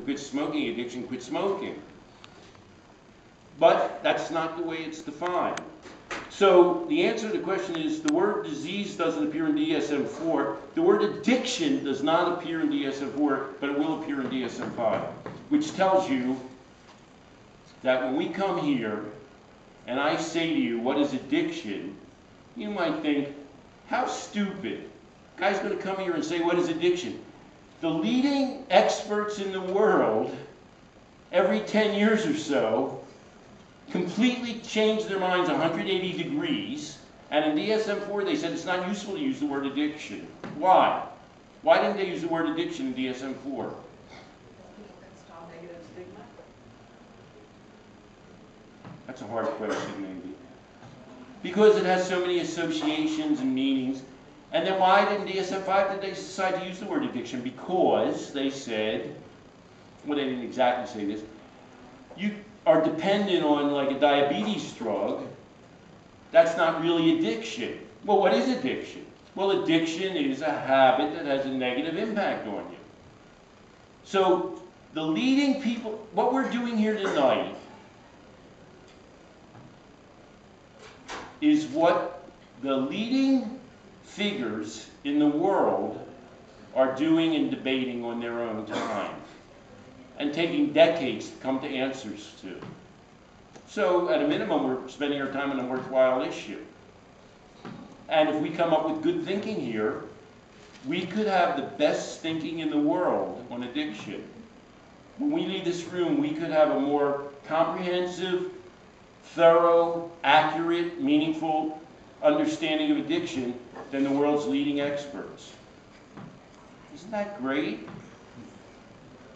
quit smoking addiction, quit smoking. But that's not the way it's defined. So the answer to the question is the word disease doesn't appear in DSM-4. The word addiction does not appear in DSM-4, but it will appear in DSM-5, which tells you that when we come here and I say to you, what is addiction? You might think, how stupid. Guy's going to come here and say, what is addiction? The leading experts in the world, every 10 years or so, completely change their minds 180 degrees, and in DSM-4 they said it's not useful to use the word addiction. Why? Why didn't they use the word addiction in DSM-4? That's a hard question, maybe. Because it has so many associations and meanings. And then why didn't DSM-5 did they decide to use the word addiction? Because they said, well, they didn't exactly say this, you are dependent on like a diabetes drug, that's not really addiction. Well, what is addiction? Well, addiction is a habit that has a negative impact on you. So the leading people, what we're doing here tonight is what the leading figures in the world are doing and debating on their own time, and taking decades to come to answers to. So at a minimum, we're spending our time on a worthwhile issue. And if we come up with good thinking here, we could have the best thinking in the world on addiction. When we leave this room, we could have a more comprehensive, thorough, accurate, meaningful understanding of addiction than the world's leading experts. Isn't that great?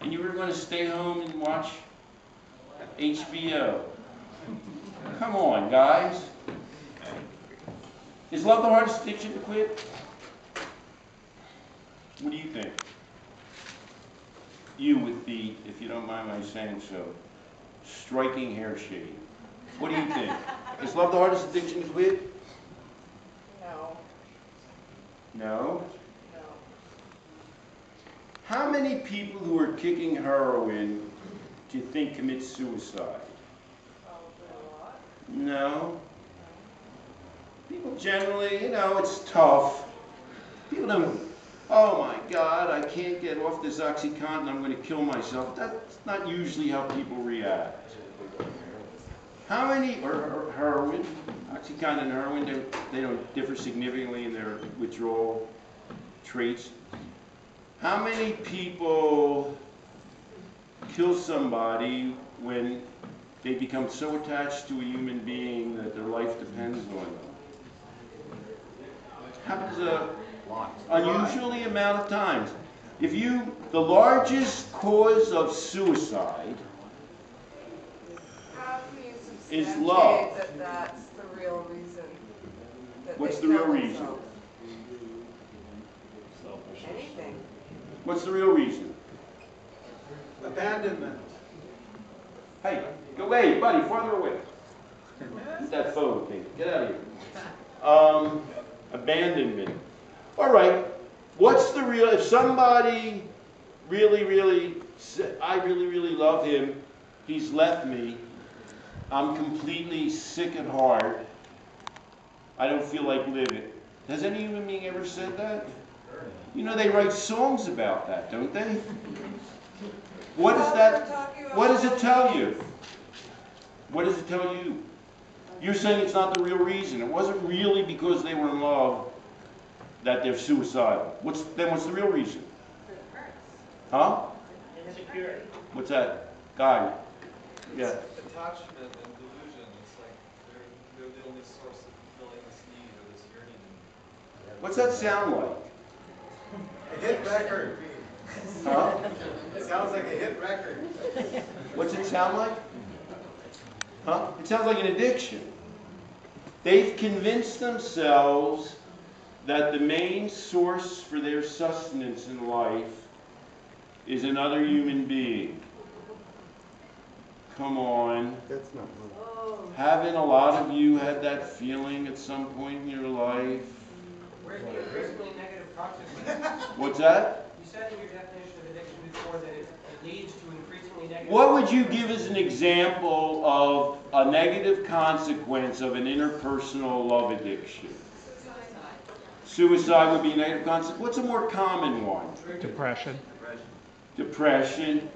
And you were going to stay home and watch HBO. Come on, guys. Is love the hardest addiction to quit? What do you think? You with the, if you don't mind my saying so, striking hair shade. What do you think? Is love the hardest addiction to quit? No. No? No. How many people who are kicking heroin do you think commit suicide? Probably a lot. No. People generally, you know, it's tough. People don't, oh my God, I can't get off this OxyContin, I'm going to kill myself. That's not usually how people react. How many, or heroin, OxyContin and heroin, they don't differ significantly in their withdrawal traits. How many people kill somebody when they become so attached to a human being that their life depends on them? Happens a unusually amount of times. If you, the largest cause of suicide is love. That's the real reason. What's the real reason? Anything. What's the real reason? Abandonment. Hey, go away, buddy, farther away. Get that phone, okay? Get out of here. Abandonment. All right. What's the real? If somebody really, I really love him, he's left me. I'm completely sick at heart. I don't feel like living. Has any human being ever said that? You know, they write songs about that, don't they? What is that? What does it tell you? What does it tell you? You're saying it's not the real reason. It wasn't really because they were in love that they're suicidal. What's the real reason? Huh? Insecurity. What's that? Guy. Yeah. Attachment and delusion. It's like they're the only source of fulfilling this need or this yearning. What's that sound like? A hit record. Huh? It sounds like a hit record. What's it sound like? Huh? It sounds like an addiction. They've convinced themselves that the main source for their sustenance in life is another human being. Come on. That's not real. Haven't a lot of you had that feeling at some point in your life? Where's the increasingly negative consequences? What's that? You said in your definition of addiction before that it leads to increasingly negative. What would you give as an example of a negative consequence of an interpersonal love addiction? Suicide would be a negative consequence. What's a more common one? Depression. Depression.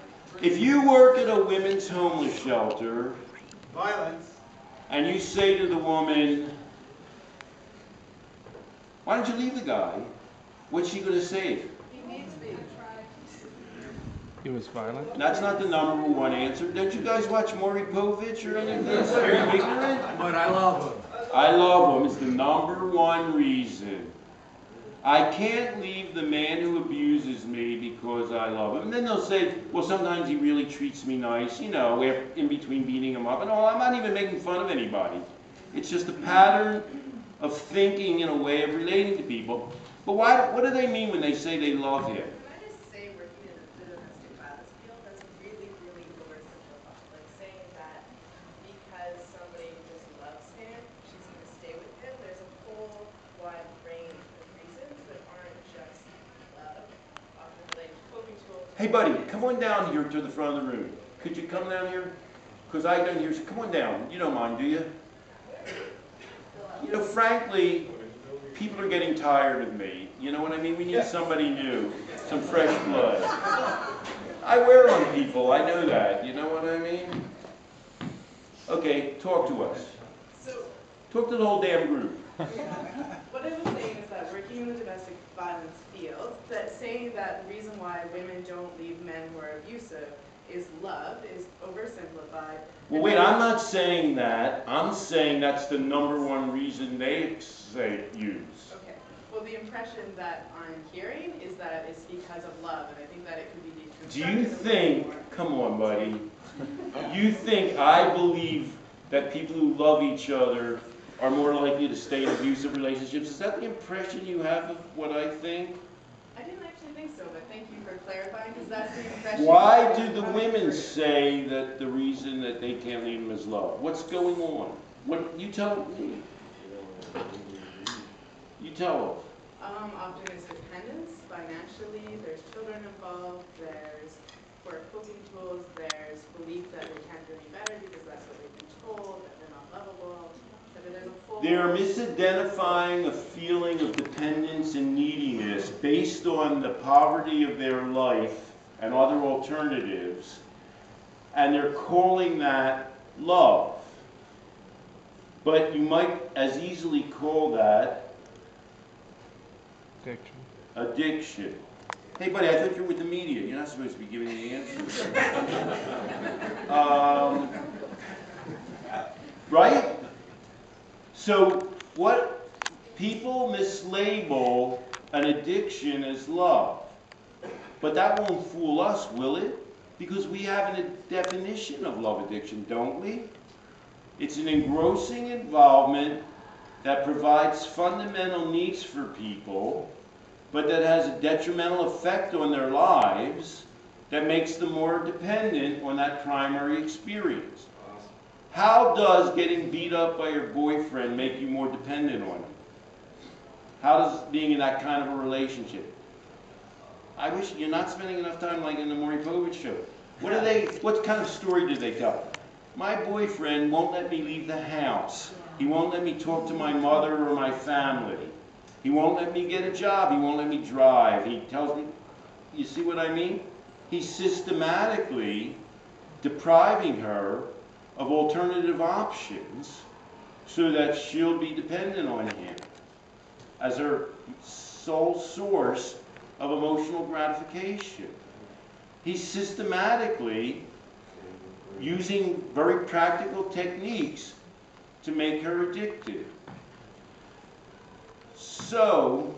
If you work at a women's homeless shelter, Violence. and you say to the woman, why don't you leave the guy? What's she going to say? He needs me. He was violent. That's not the number one answer. Don't you guys watch Maury Povich or anything? Are you ignorant? But I love him. I love him. It's the number one reason. I can't leave the man who abuses me because I love him. And then they'll say, well, sometimes he really treats me nice, you know, in between beating him up. And all, I'm not even making fun of anybody. It's just a pattern of thinking in a way of relating to people. But what do they mean when they say they love him? Can I just say, working in the domestic violence field, that's really, really oversimplified. Like saying that because somebody just loves him, she's going to stay with him. There's a whole wide range of reasons that aren't just love. Often like coping tools. Hey, buddy, come on down here to the front of the room. Could you come down here? Because I don't hear you. Come on down. You don't mind, do you? You know, frankly, people are getting tired of me. You know what I mean? We need somebody new, some fresh blood. I wear on people, I know that. You know what I mean? Okay, talk to us. So, Talk to the whole damn group. what I was saying is that working in the domestic violence field, that saying that the reason why women don't leave men who are abusive is love is oversimplified. Well, wait, I'm not saying that. I'm saying that's the number one reason they use. Okay. Well, the impression that I'm hearing is that it's because of love, and I think that it could be Do deconstructed. you think, come on, buddy, you think I believe that people who love each other are more likely to stay in abusive relationships? Is that the impression you have of what I think? I didn't actually think so, but thank you for clarifying, because that's the impression. Why do the women say that the reason that they can't leave them is love? What's going on? What you tell me? You tell them. Often it's dependence, financially, there's children involved, there's poor coping tools, there's belief that they can't do any better because that's what they've been told, that they're not lovable. There's a full They're misidentifying a feeling of dependence and neediness based on the poverty of their life and other alternatives, and they're calling that love. But you might as easily call that addiction. Hey, buddy, I thought you were with the media. You're not supposed to be giving the answers. Right? So what people mislabel an addiction as love. But that won't fool us, will it? Because we have a definition of love addiction, don't we? It's an engrossing involvement that provides fundamental needs for people, but that has a detrimental effect on their lives that makes them more dependent on that primary experience. How does getting beat up by your boyfriend make you more dependent on him? How does being in that kind of a relationship? I wish you're not spending enough time like in the Maury Povich show. What kind of story did they tell? My boyfriend won't let me leave the house. He won't let me talk to my mother or my family. He won't let me get a job. He won't let me drive. He tells me, you see what I mean? He's systematically depriving her of alternative options so that she'll be dependent on him as her sole source of emotional gratification. He's systematically using very practical techniques to make her addicted. So,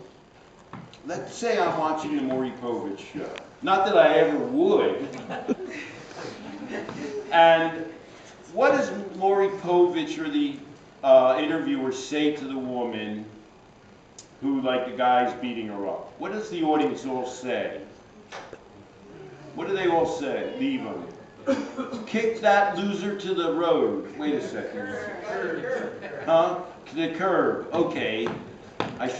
let's say I'm watching the Maury Povich show. Not that I ever would. And what does Maury Povich or the interviewer say to the woman who, like, the guy's beating her up? What does the audience all say? What do they all say? Leave him. Kick that loser to the road. Wait a second. Huh? To the curb. Okay. I should